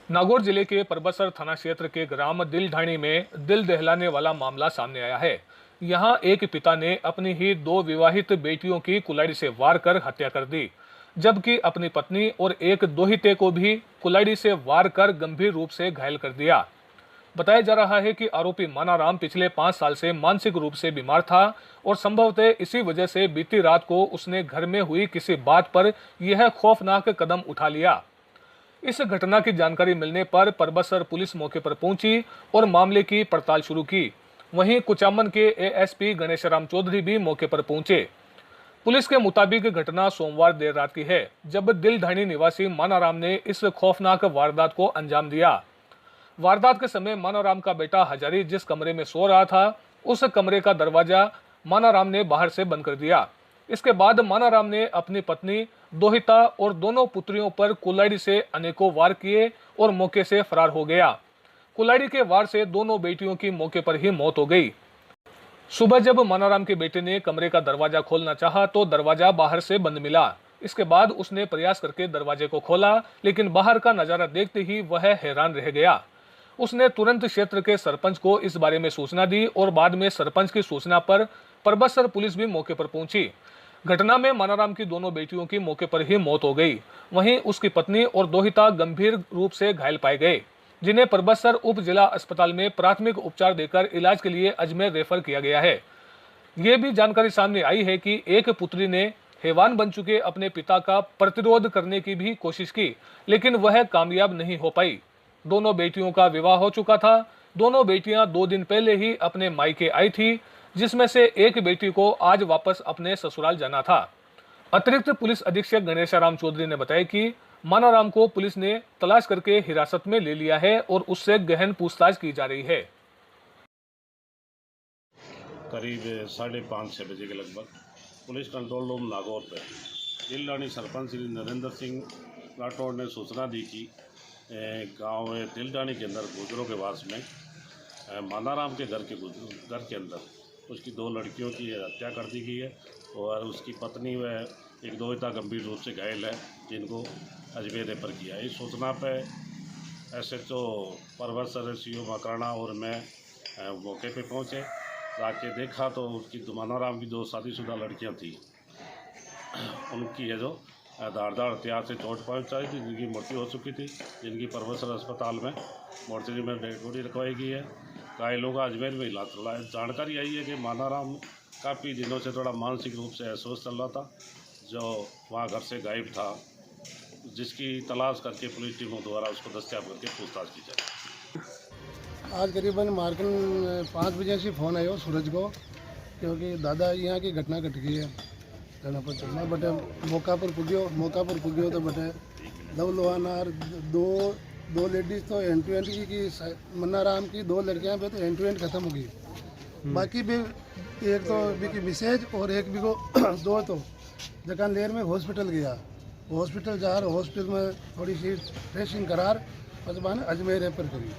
नागौर जिले के परबसर थाना क्षेत्र के ग्राम दिलढाणी में दिल दहलाने वाला मामला सामने आया है। यहां एक पिता ने अपनी ही दो विवाहित बेटियों की कुल्हाड़ी से वार कर हत्या कर दी, जबकि अपनी पत्नी और एक दोहिते को भी कुल्हाड़ी से वार कर गंभीर रूप से घायल कर दिया। बताया जा रहा है कि आरोपी मानाराम पिछले 5 साल से मानसिक रूप से बीमार था और संभवतः इसी वजह से बीती रात को उसने घर में हुई किसी बात पर यह खौफनाक कदम उठा लिया। इस घटना की जानकारी मिलने पर परबसर पुलिस मौके पर पहुंची और मामले की पड़ताल शुरू की। वहीं कुचामन के एएसपी गणेशराम चौधरी भी मौके पर पहुंचे। पुलिस के मुताबिक घटना सोमवार देर रात की है, जब दिलढाणी निवासी मानाराम ने इस खौफनाक वारदात को अंजाम दिया। वारदात के समय मानाराम का बेटा हजारी जिस कमरे में सो रहा था, उस कमरे का दरवाजा मानाराम ने बाहर से बंद कर दिया। इसके बाद मानाराम ने अपनी पत्नी, दोहिता और दोनों पुत्रियों पर कुल्हाड़ी से अनेकों वार किए और मौके से फरार हो गया। कुल्हाड़ी के वार से दोनों बेटियों की मौके पर ही मौत हो गई। सुबह जब मानाराम के बेटे ने कमरे का दरवाजा खोलना चाहा तो दरवाजा बाहर से बंद मिला। इसके बाद उसने प्रयास करके दरवाजे को खोला, लेकिन बाहर का नजारा देखते ही वह हैरान रह गया। उसने तुरंत क्षेत्र के सरपंच को इस बारे में सूचना दी और बाद में सरपंच की सूचना पर परबसर पुलिस भी मौके पर पहुंची। घटना में मानाराम की दोनों बेटियों की मौके पर ही मौत हो गई। वहीं उसकी पत्नी और दोहिता गंभीर रूप से घायल पाए गए, जिन्हें परबसर उप जिला अस्पताल में प्राथमिक उपचार देकर इलाज के लिए अजमेर रेफर किया गया है। ये भी जानकारी सामने आई है कि एक पुत्री ने हैवान बन चुके अपने पिता का प्रतिरोध करने की भी कोशिश की, लेकिन वह कामयाब नहीं हो पाई। दोनों बेटियों का विवाह हो चुका था। दोनों बेटियां 2 दिन पहले ही अपने मायके आई थी, जिसमें से एक बेटी को आज वापस अपने ससुराल जाना था। अतिरिक्त पुलिस अधीक्षक गणेशराम चौधरी ने बताया कि मानाराम को पुलिस ने तलाश करके हिरासत में ले लिया है और उससे गहन पूछताछ की जा रही है। करीब 5:30-6 बजे के लगभग पुलिस कंट्रोल रूम नागौर पे दिलढाणी सरपंच श्री नरेंद्र सिंह राठौड़ ने सूचना दी कि गांव दिलढाणी के अंदर गुजरों के वास में मानाराम के घर के अंदर उसकी 2 लड़कियों की हत्या कर दी गई है और उसकी पत्नी व एक दोहिता गंभीर रूप से घायल है, जिनको अजमेर रेफर किया। इस सूचना पे एसएचओ परबसर सीओ मकराना और मैं मौके पे पहुंचे। जाके देखा तो उसकी मानाराम की 2 शादीशुदा लड़कियां थी, उनकी है जो धारदार हथियार से चोट पहुंचाई थी, जिनकी मृत्यु हो चुकी थी, जिनकी परबसर अस्पताल में मोर्चरी में डेड बॉडी रखवाई गई है। घायलों का अजमेर में इलाज चल रहा है। जानकारी आई है कि मानाराम काफ़ी दिनों से थोड़ा मानसिक रूप से अस्वस्थ चल रहा था, जो वहाँ घर से गायब था, जिसकी तलाश करके पुलिस टीमों द्वारा उसको दस्तयाब करके पूछताछ की जाए। आज करीबन मार्कन 5 बजे से फ़ोन आयो सूरज को, क्योंकि दादा यहाँ की घटना घट गई है, जाना पर चलना बटे मौका पर पुगियो तो बटे दव लोहानार दो लेडीज़ तो एंड टू एंड की मन्नाराम की 2 लड़कियां पे तो एंड टू एंड ख़त्म हो गई। बाकी भी एक तो भी मिसेज और एक भी को 2 तो जकान लेर में हॉस्पिटल गया, हॉस्पिटल में थोड़ी सी ड्रेसिंग करार अजमान अजमेर रेफर करी।